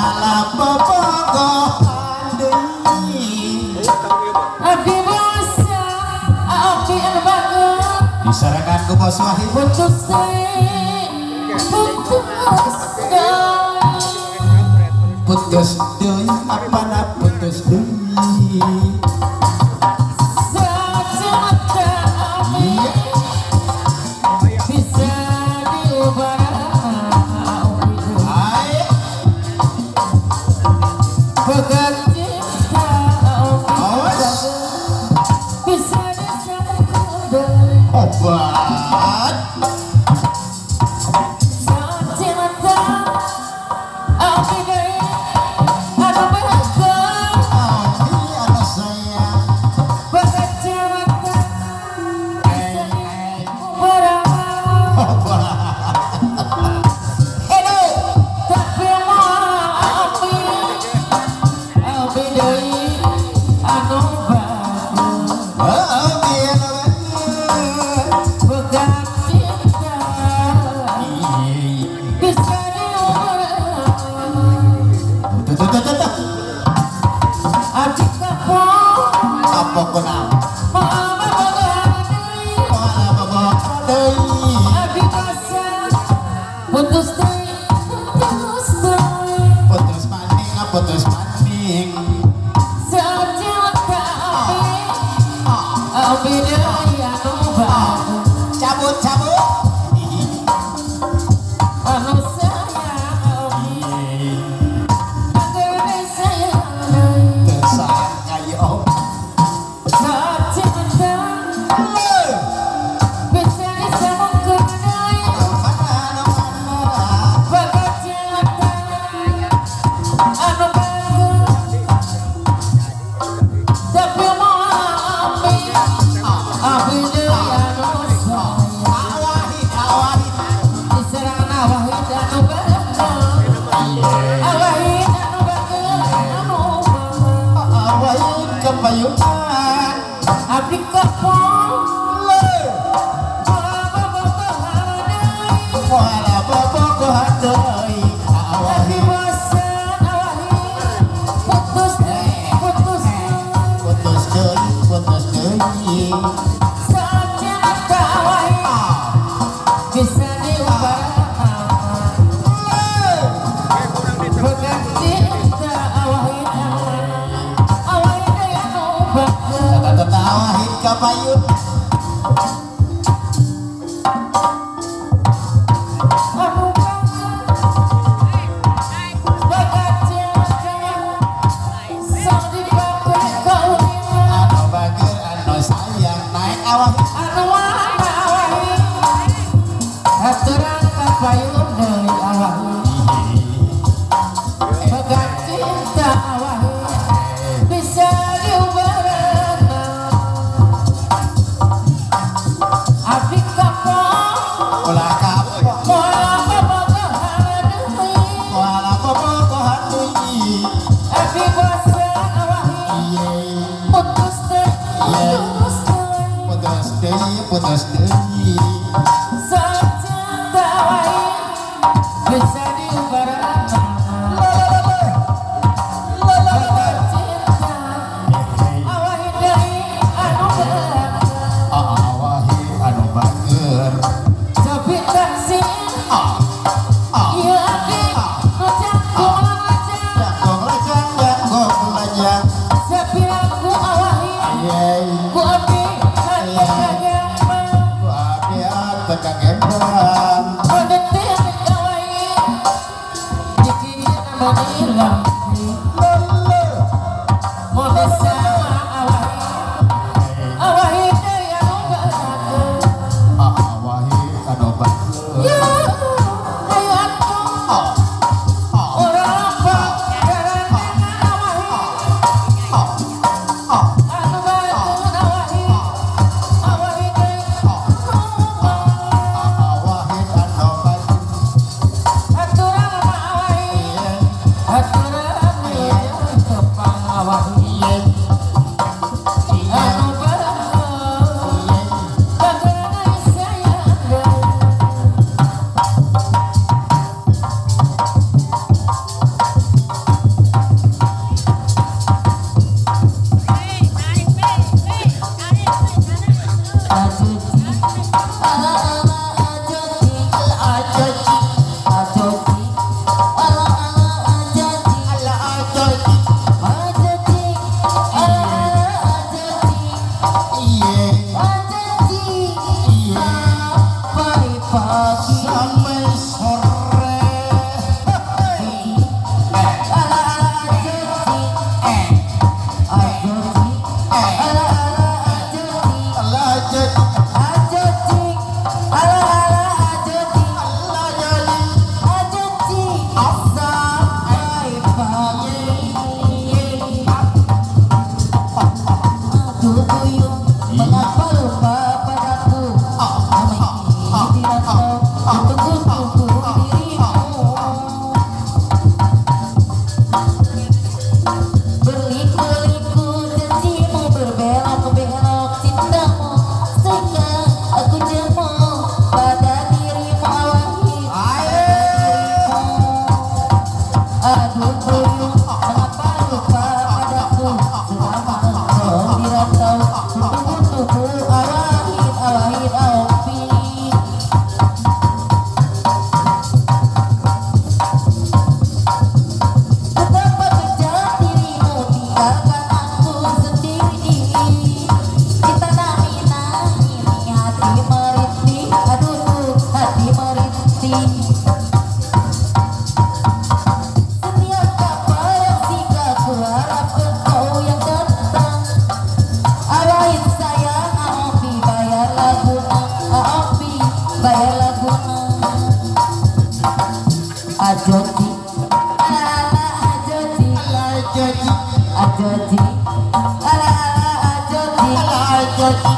ala pebogohan deui abdi basa abdi anu bagus disarangan ku Bos Wahid putus deui apana putus deui obat putus maning cabut kepayunan abdi kapong wala bobogohan deui abdi bosan putus deui saatnya awahi bisa diubah bukan cinta awahi daya ubah Wahid kapayun putus deui sacinta wae bisa diubah awahi deui anu bager tapi taksi ieu abdi ngojak lajang sapiraku awahi ku abdi tegang embang detik awahi dikira nama ilang mode sama awahi deui anu bagus awahi anu bager ya ayo atuh urang apa garangan awahi anu bagus awahi deui aturan mah awahi aturan Mengapa lupa padaku selama engkau dirantau? Tubuh-tubuh awahid aopi. Betapa kejam dirimu tinggalkan aku sendiri. Kita nami-nami hati merintih, aduh hati merintih. Setiap kabar yang singgah ku harap engkau yang datang. Awahid sayang aopi bayar laguna, aopi bayar laguna. Ajoti ala ajoti Jadi ajoti ala ajoti jadi